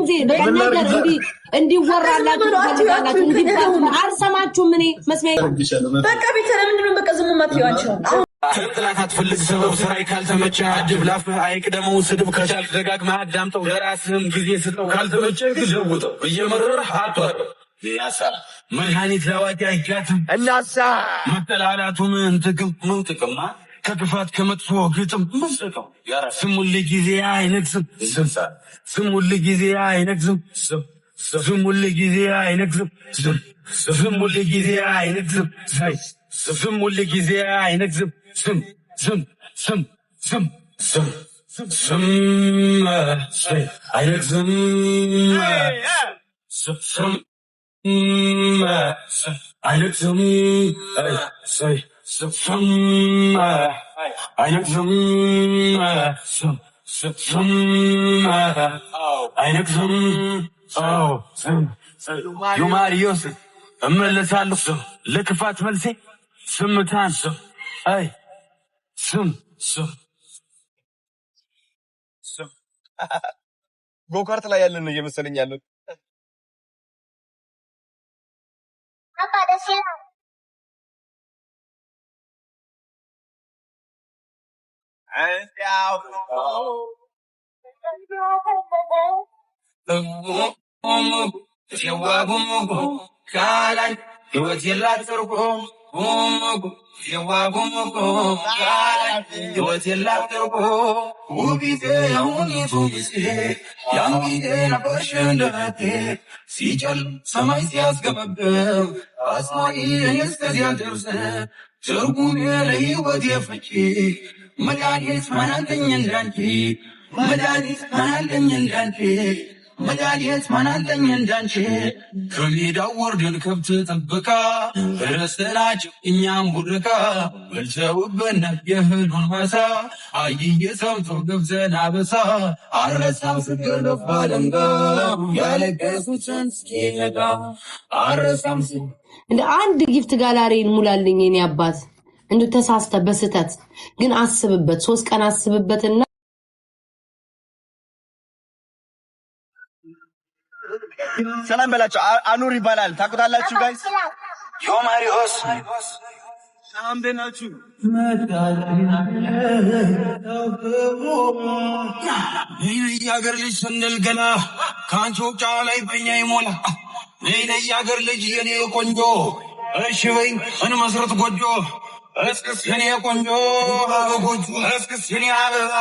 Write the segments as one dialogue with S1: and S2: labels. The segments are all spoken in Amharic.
S1: ጊዜ ነገር እንዲ ወራላችሁ ፈልጋላችሁ እንዲባቱ አልሰማችሁ ምን መስሚያ
S2: በቃ ቤተ ለምንድነው በቃ ዝም ማትዩ አንቺ
S3: ትላንት አትፈልግ ሰበብ ስራይ ካልተመቸ አድብ ላፍህ አይቅደመው ስድብ ከቻልክ ደጋግመህ አዳምጠው ለራስህም ጊዜ ስጠው ካልተመቸ ግዘውጠው እየመረረህ አትወርድ ያሳ መድኃኒት ላዋቂ አይጋትም እናሳ መጠላላቱ ምን ጥቅም ከክፋት ከመጥፎ ግጥም መስጠው ስሙል ጊዜ አይነግዝም ስሙል ጊዜ አይነግዝም ስሙል ጊዜ አይነግዝም ስሙል ጊዜ አይነግዝም ስሙል ጊዜ አይነግዝም ስም አይነግዝም አይነግዝም አይነግዝም ዮማሪዮስ እመለሳለሁ ለክፋት መልሴ ስምታን አይ ስም
S4: ጎካርት ላይ ያለን ነው እየመሰለኝ ያለው
S5: አባ ደስ ይላል
S3: መድኃኒት ማናለኝ እንዳንቺ መድኃኒት ማናለኝ እንዳንቺ መድኃኒት ማናለኝ እንዳንቺ ከሜዳው ወርደን ከብት ጥበቃ ረስተናቸው እኛም ቡርቃ በልተውብን የእህሉን ማሳ አየየ ሰምቶ ገብዘን አበሳ አረሳም ስገለፍ ባለንጋ ያለቀሱትን እስኪነጋ አረሳም
S1: እንደ አንድ ጊፍት ጋላሪን ሙላልኝ የኔ አባት እንዱ ተሳስተ በስተት ግን አስብበት 3 ቀን አስብበትና
S4: ሰላም በላችሁ አኑር ይባላል ታውቁታላችሁ ጋይስ
S3: ዮማሪዮስ
S4: ሰላም ደናችሁ
S3: ነይ ያገር ልጅ ስንል ገና ካንቺ ውጫ ላይ በእኛ ይሞላ ነይ ያገር ልጅ የኔ ቆንጆ እሺ በይ እንመስረት ጎጆ እስክስ የኔ ቆንጆ አበጎጆ እስክስ የኔ አበባ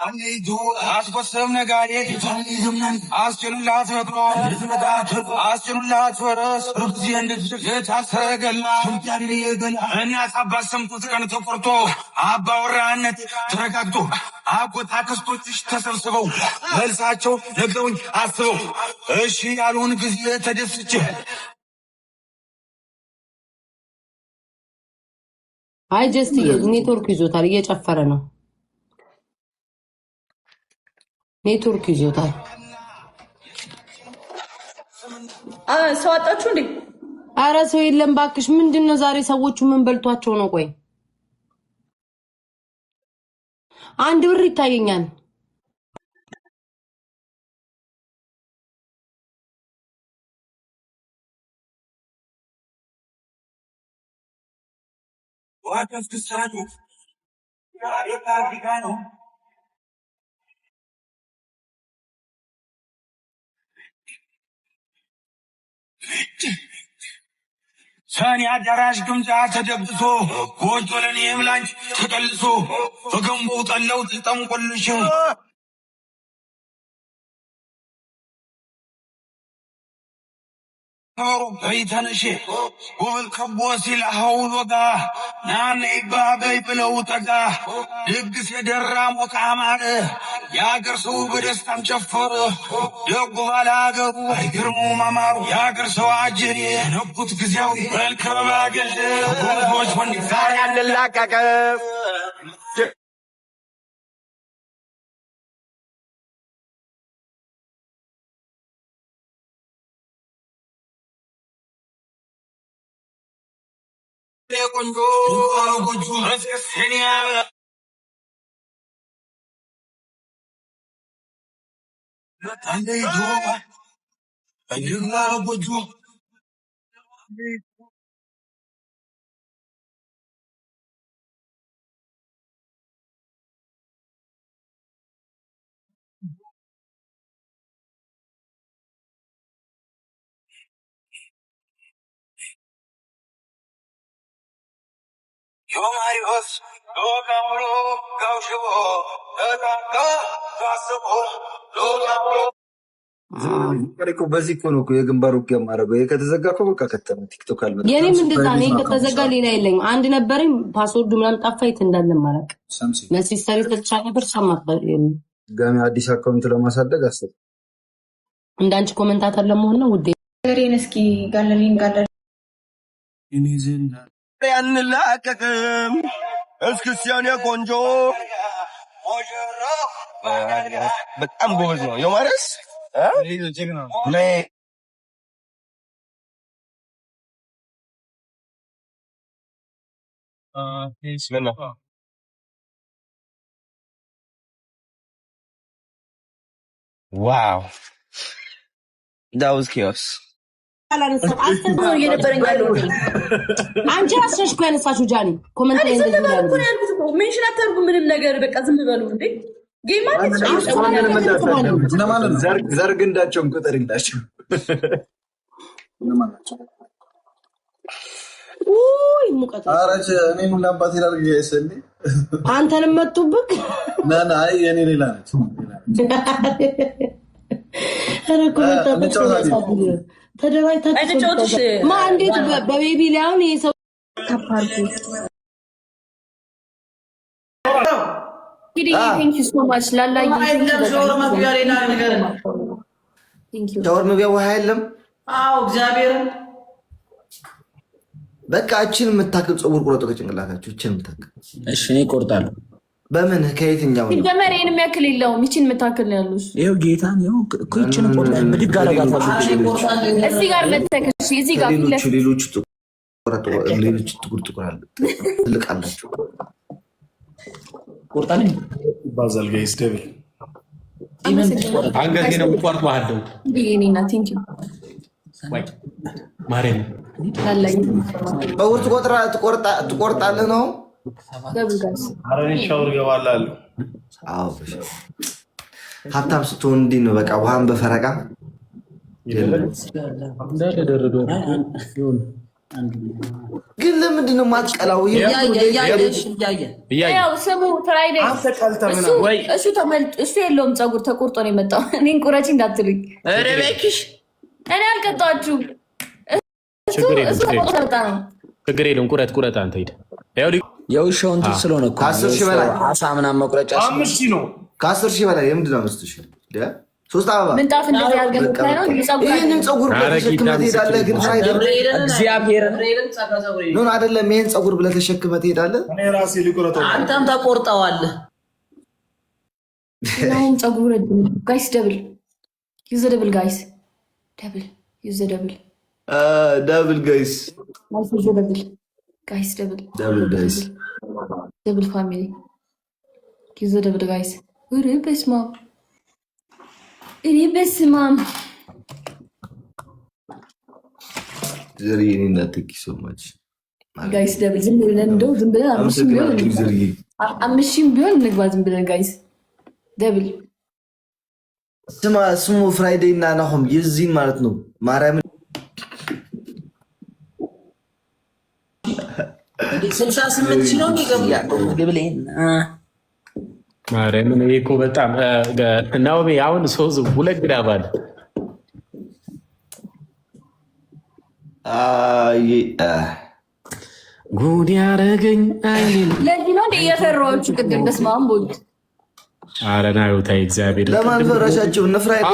S3: አንይቱ አስቆሰም ነጋዴ አስችሉላት ፈጥሮ አስችሉላት ፈረስ ርብዚ የታሰረገላ እኔ አሳባት ሰምኩት ቀን ተቆርጦ አባወራነት ተረጋግጦ አጎት አክስቶችሽ ተሰብስበው መልሳቸው ነግረውኝ አስበው እሺ ያሉን ጊዜ ተደስቼ
S1: አይ ጀስት ኔትወርክ ይዞታል እየጨፈረ ነው ኔትወርክ ይዞታል
S2: ሰው አጣችሁ እንዴ
S1: አረ ሰው የለም ባክሽ ምንድነው ዛሬ ሰዎቹ ምን በልቷቸው ነው ቆይ አንድ ብር ይታየኛል
S3: ዋታስ ክሳቱ ያሪካ ነው ሰኔ አዳራሽ ግምጃ ተደብቶ ጎጆ ለኔም ላንቺ ተቀልሶ በገንቦ ጠለው ተጠንቆልሽ በይተንሽ ጉብል ከቦ ሲል ሀውል ወጋ ናነ ይባበይ ብለው ጠጋ ድግስ የደራ ሞቃ ማረ የአገር ሰው በደስታም ጨፈረ ደጉ ባላገሩ አይገርሙ ማማሩ የአገር ሰው አጀሬ ነጉት ጊዜያዊ መልከባገል ጉልቦች ወንድ ዛሬ አንላቀቅም
S6: በዚህ እኮ ነው የግንባር ውጊያ ማድረገው። ከተዘጋ እኮ በቃ ከተመ ቲክቶክ አልመጣም።
S1: የኔም እንደዛ ነው። ከተዘጋ ሌላ የለኝም። አንድ ነበረኝ ፓስወርዱ ምናምን ጠፋ። የት እንዳለ ማለቅ ለሲስተሪ ተቻለ ብር ሰማት
S6: ጋሚ አዲስ አካውንት ለማሳደግ አስብ።
S1: እንዳንቺ ኮሜንታተር ለመሆን ነው ውዴ።
S2: ገሬን እስኪ ጋለሪን
S4: ያንላቀቅም እስክስያን የቆንጆ በጣም ጎበዝ ነው የማረስ ዋው that was chaos
S1: አንቺ ራስሽ እኮ ያነሳሽው ጃኒ ኮሜንት ላይ እንደዚህ ነው
S2: ሜንሽን አታርጉ ምንም ነገር በቃ ዝም በሉ እንዴ ጌማ
S6: ዘርግ እንዳቸውም ቁጥር እንዳቸው
S1: ውይ ሙቀት
S6: አረች እኔ ምን ላባት ይላል ይሰል
S1: አንተንም መጡብክ
S6: ናና አይ የኔ ሌላ ነች
S1: አረ ኮሜንት ተደራይታችሁ ማ እንዴት በቤቢ ላይ አሁን ይሄ ሰው ካፓርኩ
S2: Thank you so much. Lala,
S7: ሻወር መግቢያ ውሃ የለም። አዎ እግዚአብሔርን በቃ እቺን የምታክል ፀጉር ቁረጡ ከጭንቅላታችሁ እቺን የምታክል።
S8: እሺ እኔ እቆርጣለሁ።
S7: በምን ከየትኛው ነው?
S2: ጀመሬን የሚያክል የለውም። እቺን የምታክል ነው ያሉሽ።
S8: ይሄው ጌታን ይሄው እኮ እቺን እቆርጣለሁ። ብድግ አደርጋታለሁ።
S2: እዚህ ጋር መተከሽ እዚህ ጋር
S7: ሌሎች ጥቁር አለ ትልቅ አላችሁ
S8: ቆርጣለኝ
S9: ባዛል ጋይስ ደብል
S8: አንገቴ ነው ቆርጥ ባለው
S2: ቢኒና ቲንክ ዩ
S8: ወይ ማሬን
S2: ላላይ
S7: በውርት ትቆርጣለህ ነው
S2: ደብጋስ
S9: አረን ሻወር ገባላል።
S7: አዎ ሀብታም ስትሆን እንዲህ ነው በቃ ውሃን በፈረቃ
S8: እንደደረዶ
S7: ግን ለምንድን ነው ማትቀላው?
S2: ያው ስሙ ፍራይዴ እሱ ተመልጦ እሱ የለውም ፀጉር ተቆርጦ ነው የመጣው። እኔን ቁረጪ እንዳትሉኝ።
S8: ኧረ እባክሽ
S2: እኔ አልቀጣችሁም።
S8: ችግር የለውም። ቁረጥ አንተ ሂድ። የውሻው እንትን ስለሆነ እኮ
S7: 10 ሺህ በላይ
S8: አሳ ምናምን መቁረጫ
S9: 5 ሺህ ነው።
S7: ከ10 ሺህ በላይ የምንድን ነው 5 ሺህ ሶስት አበባ
S2: ምንጣፍ እንደዚህ አልገባኝ ነው።
S7: ይሄንን ፀጉር ብለህ ተሸክመህ ትሄዳለህ። ግን
S8: እግዚአብሔር
S7: ነው አይደለም። ይሄን ፀጉር ብለህ ተሸክመህ ትሄዳለህ።
S9: እኔ ራሴ ልቆረጠው።
S8: አንተም ተቆርጠዋለህ።
S2: ነው ፀጉር ጋይስ ደብል ዩዝ ደብል ጋይስ ደብል ዩዝ ደብል
S7: ጋይስ
S2: ጋይስ ደብል
S7: ጋይስ
S2: ደብል ፋሚሊ ዩዝ ደብል ጋይስ ወሬ በስማ እኔ በስማም
S7: ዘሪ እኔና ተኪ ሶ ማች
S2: ጋይስ ደብል ዝም ብለን እንደው ዝም ብለን አምሽም ቢሆን እንግባ ዝም ብለን ጋይስ ደብል
S7: ስሙ ፍራይዴ እና ናሆም የዚህን ማለት ነው። ማርያም
S8: 68 ሺህ ነው የሚገቡ ግብሌን ማርያምን እኮ በጣም ናኦሚ አሁን ሶዝ ሁለት ግራም አለ። ጉድ ያረገኝ አይኔን
S2: ለዚህ ነው እየፈራችሁ ቅድም በስማም ቦል
S8: ኧረ ናዩ ታይ እግዚአብሔር
S7: ለማን ፈራሻችሁ? ፍራይዴ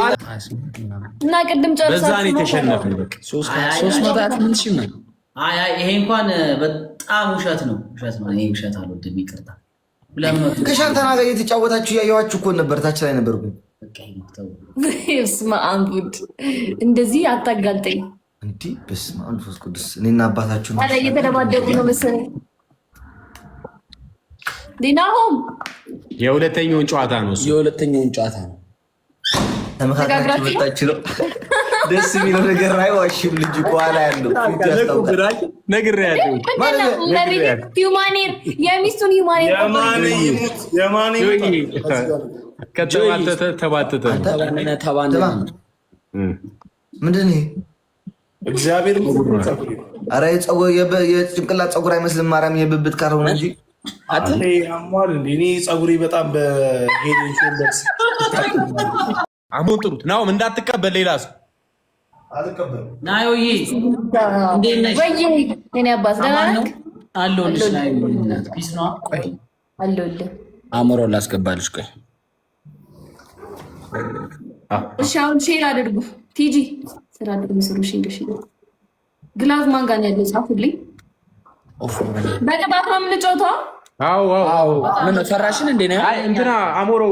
S2: እና ቅድም ጨርሳችሁ
S8: በዛ ነው የተሸነፍን። በቃ 328 ሺህ ነው።
S10: አይ ይሄ እንኳን በጣም ውሸት ነው። ይሄ ውሸት አልወድም፣ ይቅርታ።
S7: ከሻንታና ጋር እየተጫወታችሁ እያየኋችሁ እኮ ነበር፣ ታች ላይ ነበርኩኝ።
S2: ስማ አንቡድ እንደዚህ አታጋልጠኝ።
S7: እንዴ በስመ አብ ወመንፈስ ቅዱስ እኔና አባታችሁ ነው።
S2: አለ እየተደባደቡ ነው መሰለኝ። ዲናሆም
S8: የሁለተኛውን ጨዋታ ነው እሱ
S10: የሁለተኛውን ጨዋታ ነው።
S7: ተመካክራችሁ መጣችሁ ነው። ደስ የሚለው ነገር አይዋሽም። ልጅ ቋላ ያለው
S8: ነግሬያለሁ።
S2: ሂውማኔር የሚስቱን ሂውማኔር
S8: ከተባተተ ተባተተ
S7: ምንድን ነው
S9: እግዚአብሔር
S7: ኧረ የጭንቅላት ፀጉር አይመስልም። ማርያም የብብት ካልሆነ እንጂ
S9: አሟል እንደ እኔ ፀጉሬ በጣም በሄድ ሾልደርስ
S8: አሁን ጥሩት ናውም እንዳትቀበል ሌላ ሰው
S9: አልቀበልም።
S10: ናዮዬ እንዴት ነሽ?
S2: ወይ የኔ አባት ደህና ነህ?
S10: አለሁልሽ። ናዮዬ እናት ፒስ ነው። ቆይ
S2: አለሁልህ።
S10: አእምሮ ላስገባልሽ። ቆይ
S2: እሺ አሁን ሼር አድርጉ። ቲጂ ስራ አድርጉ። ስሩ ሽንገሽ ግላቭ ማን ጋር ነው ያለው? ጻፉልኝ። በቅጣት ነው የምንጫወተው?
S8: አዎ
S10: ምን ፈራሽን እንዴ ነው?
S8: አይ እንትና አሞሮ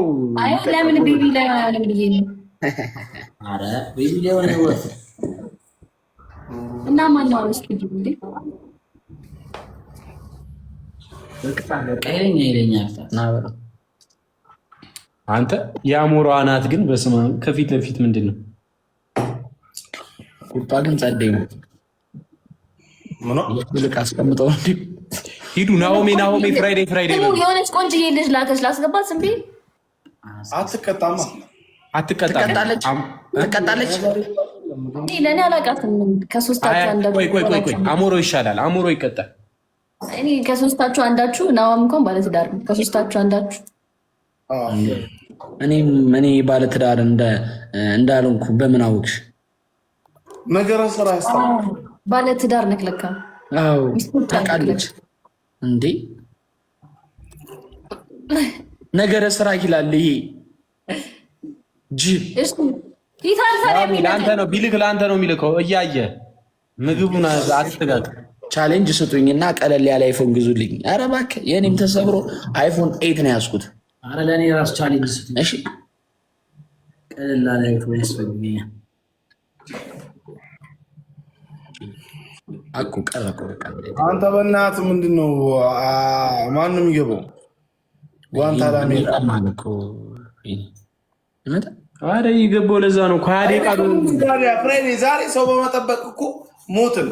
S2: አይ ለምን ቤቢ ላይ ለምን ብዬ ነው?
S10: አረ ቤቢ ላይ ሆነ ነው
S2: እና ማን ነው እስኪ እንዴ
S10: ቀይረኛ ይለኛል ናበረ
S8: አንተ የአሞሮ አናት ግን በስማ ከፊት ለፊት ምንድን ነው?
S10: ቁጣ ግን ጸደይ ነው።
S9: ምን ነው
S10: ልቅ አስቀምጠው እንዴ
S8: ሂዱ ናሆሜ ፍራይዴ
S2: የሆነች ቆንጆዬ ልጅ ላከች ላስገባት ዝም ብዬ
S9: አትቀጣማ
S10: ትቀጣለች
S2: ለእኔ አላውቃትም። ከሶስታችሁ አንዳችሁ
S8: ቆይ አሞሮ ይሻላል። አሞሮ ይቀጣል።
S2: እኔ ከሶስታችሁ አንዳችሁ ናዋም እንኳን ባለትዳር ነው። ከሶስታችሁ አንዳችሁ
S10: እኔ ባለትዳር እንዳልሆንኩ በምን አወቅሽ?
S9: ነገረ ስራ ያስታውቃል።
S2: ባለትዳር ነህ ለካ።
S10: አዎ ታውቃለች እንዴ ነገረ ስራ ይላል ይሄ ጅብ።
S2: እሺ ይታል ሰላም
S8: ለአንተ ነው ቢልክ ለአንተ ነው የሚልከው። እያየ ምግቡን አትተጋግ።
S10: ቻሌንጅ ስጡኝና ቀለል ያለ አይፎን ግዙልኝ። ኧረ እባክህ የኔም ተሰብሮ አይፎን 8 ነው ያዝኩት። ኧረ ለኔ ራስ ቻሌንጅ ስጡኝ። እሺ ቀለል ያለ አይፎን ያስፈልገኛል። አቁ ቀረቆ
S9: አንተ በእናትህ ምንድነው? ማንም የሚገባው ጓንታናሞ
S10: ማንቆ ይመጣ
S8: አረ ይገባው። ለዛ ነው ከሃያ ደቂቃ
S9: ፍሬኔ ዛሬ ሰው በመጠበቅ እኮ ሞትን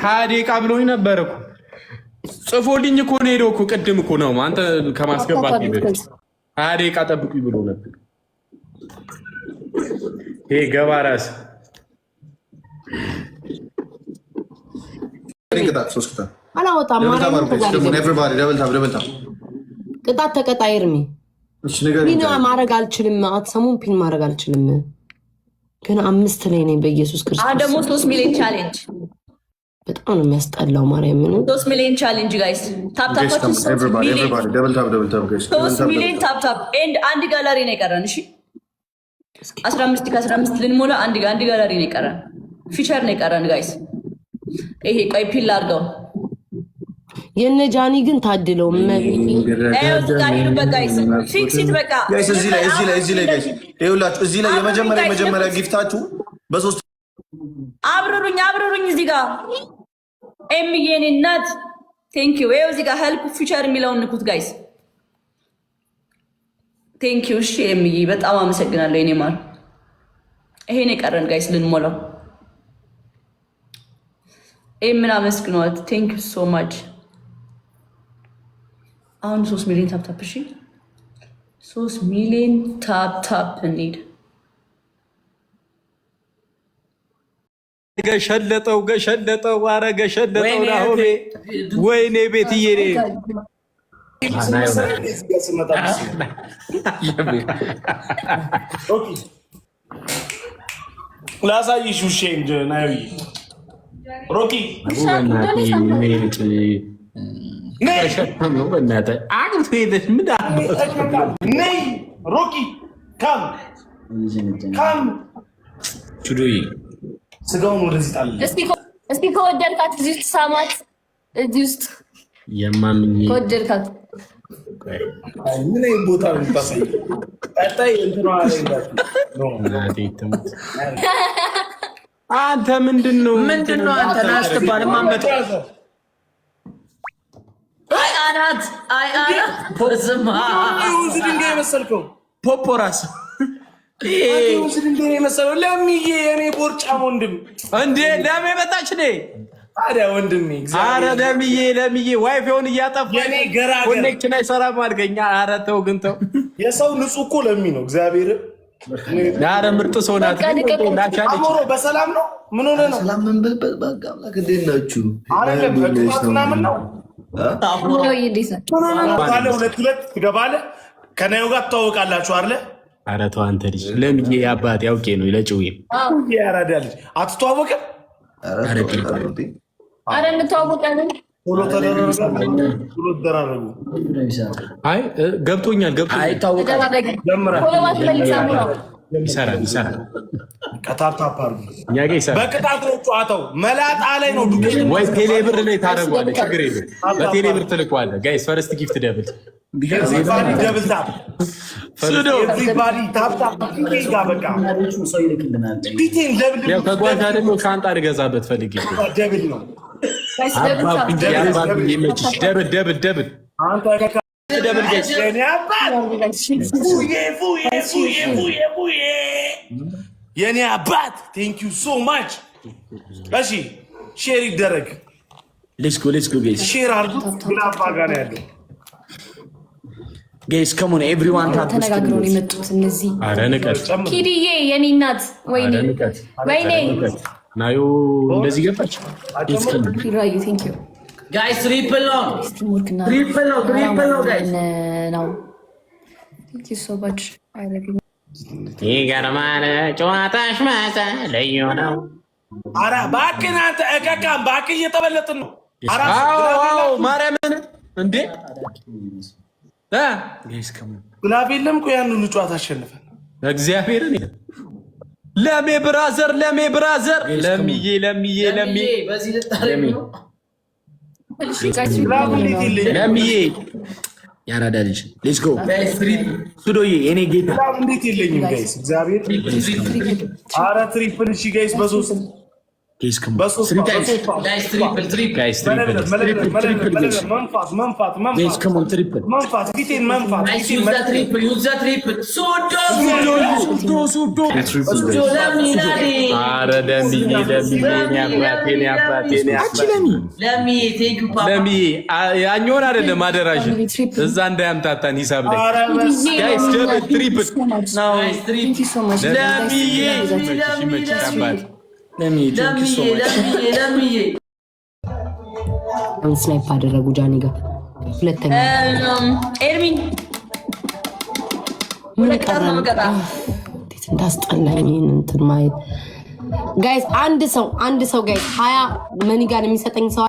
S8: 20 ደቂቃ ብሎኝ ነበር እኮ ጽፎልኝ እኮ ነው ሄደው እኮ ቅድም እኮ ነው አንተ ከማስገባት ይበል 20 ደቂቃ ጠብቁኝ ብሎ ነበር። ይሄ ገባራስ
S1: አላወጣም። ቅጣት ተቀጣ ይርሚ ፒን ማድረግ አልችልም። አትሰሙም? ፒን ማድረግ አልችልም። ግን 5 ላይ ነኝ። በኢየሱስ ክርስቶስ
S2: አሁን ደግሞ 3 ሚሊዮን ቻሌንጅ
S1: በጣም ነው የሚያስጠላው። ማርያም ምን
S2: 3 ሚሊዮን ቻሌንጅ ጋይስ ታፕታፓችሁ 3 ሚሊዮን ታፕታፕ ኤንድ አንድ ጋላሪ ነው የቀረን። እሺ 15 ከ15 ልንሞላ አንድ ጋላሪ ነው የቀረን። ፊቸር ነው የቀረን ጋይስ። ይሄ ቆይ ፒል አድርገው
S1: የነ ጃኒ ግን ታድለው
S4: እዚህ ላይ የመጀመሪያ ጊፍታችሁ በሶስት
S2: አብረሩኝ እዚህ ጋር ኤምዬን እናት ቴንክ ዩ። ይኸው እዚህ ጋር ሄልፕ ፊቸር የሚለውን ንኩት ጋይስ። ቴንክ ዩ። እሺ ኤምዬ በጣም አመሰግናለሁ የኔ ማር። ይሄን የቀረን ጋይስ ልንሞላው። ምን አመስግኗት። ቴንክ ዩ ሶ ማች። አሁን 3 ሚሊዮን ታፕታፕ። እሺ 3 ሚሊዮን ታፕታፕ እንሂድ።
S8: ገሸለጠው ኧረ ገሸለጠው ናሆሜ ወይኔ ቤትዬ
S9: ላሳይሽ ውሼ ናዩ ሮኪ ነይ ሮኪ ካም
S8: ቹዶዬ
S9: ስጋውን ወደዚህ ጣል።
S2: እስቲ ከወደድካት እዚህ ውስጥ ሳማት። እዚህ ውስጥ
S8: የማምኝ
S2: ከወደድካት
S9: ምን ቦታ ነው የምታሳየው? ቀጣይ እንትኗ
S8: አንተ ምንድነው
S10: አንተ ናስትባል ማመጣ አይ አናት በስማ
S9: ውዝ ድንጋይ መሰልከው
S10: ፖፖራስ
S9: ውዝ ድንጋይ መሰለው ለምዬ የኔ ቦርጫም ወንድም
S8: እንዴ ለምን መጣች ነ
S9: ታዲያ ወንድሜ
S8: ኧረ ለምዬ ዋይፋውን እያጠፋ
S9: የኔ ገራገር
S8: ኮኔክሽን አይሰራም አልከኝ። ኧረ ተው ግን ተው።
S9: የሰው ንጹህ እኮ ለሚ ነው እግዚአብሔር።
S8: ኧረ ምርጥ ሰው ናት።
S9: አሞሮ በሰላም ነው? ምን ሆነ ነው?
S7: ሰላም ምን በልበል በቃ አምላክ እንዴት ናችሁ?
S9: አይደለም በቅጣት ምናምን ነው።
S2: አሞሮ እንዴት ነው?
S9: ታለ ሁለት ትገባለህ ከናዩ ጋር ትተዋወቃላችሁ አይደለ?
S8: ኧረ ተው አንተ ልጅ ለምዬ አባቴ ያውቄ ነው ለጭው
S9: ያራዳል አትተዋወቅም?
S2: አረ እንተዋወቃለን።
S9: ቶሎ ተደራረጉ።
S8: አይ ገብቶኛል። ይሰራል
S9: ቀታፕታፕ አድርጉ።
S8: እኛ ጋር ይሰራል።
S9: በቅጣት ነው ጨዋታው። መላጣ ላይ ነው ዱቄት
S8: ወይ ቴሌብር ላይ ታደርገዋለህ። ችግር የለም በቴሌብር ትልከዋለህ። ጋይስ ፈርስት ጊፍት ደብል
S9: ደብል ታፕ ኤቭሪባዲ ታፕ ታፕ በቃ ቢቴን ደብል
S8: ያው ከጓዳ ደግሞ ሻንጣ ልገዛበት ፈልጌ
S9: ደብል ነው።
S8: ደብል
S9: አንተ ደብል ጋይስ የኔ አባት የኔ አባት ቴንክ ዩ ሶ ማች። እሺ ሼር ይደረግ።
S10: ሌትስ ጎ ጋይስ
S9: ሼር አድርጉት። ግላፋ ጋር ነው ያለው
S10: ጋይስ ካም ኦን ኤቭሪዋን ታፕ
S2: ተነጋግረው ነው የመጡት እነዚህ።
S8: ኧረ ንቀት
S2: ኪድዬ የኔ እናት ወይኔ
S8: ናዩ እንደዚህ ገባች።
S2: ራዩ ቴንክ ዩ
S10: ጋይስ ትሪፕል ነው ጋይስ
S2: ነው ቴንክ ዩ ሶ ማች አይ ላቭ ዩ
S8: ይገርማል ጨዋታሽ ማታ ልዩ ነው።
S9: ኧረ እባክህን አንተ እቀቃም እባክህ እየተበለጥን ነው።
S8: አዎ ማርያምን እንዴ
S9: ግላፍ የለም እኮ ያን ሁሉ ጨዋታ አሸንፈን
S8: እግዚአብሔርን ለሜ ብራዘር ለምዬ
S10: በዚህ ልታረግ ነው
S8: ለምዬ
S10: ያራዳ ልጅ ሌትስ ጎ ሱዶዬ እኔ ጌታ
S9: እንዴት የለኝም ጋይስ እግዚአብሔር። ኧረ ትሪፕል እሺ ጋይስ በሶስት
S10: ጋይስ ከም
S9: በሶስት መንፋት ፊቴን መንፋት
S8: ያኛውን አይደለም አደራሽን እዛ እንዳያምታታን ሂሳብ ላይ ጋይስ ትሪፕል ለምዬ
S1: ስናይፕ አደረጉ ጃኒ ጋር ሁለተኛ
S2: ኤርሚ
S1: እንዴት እንዳስጠላኝ እንትን ማየት ጋይስ። አንድ ሰው ጋይስ 20 መኒ ጋር የሚሰጠኝ ሰው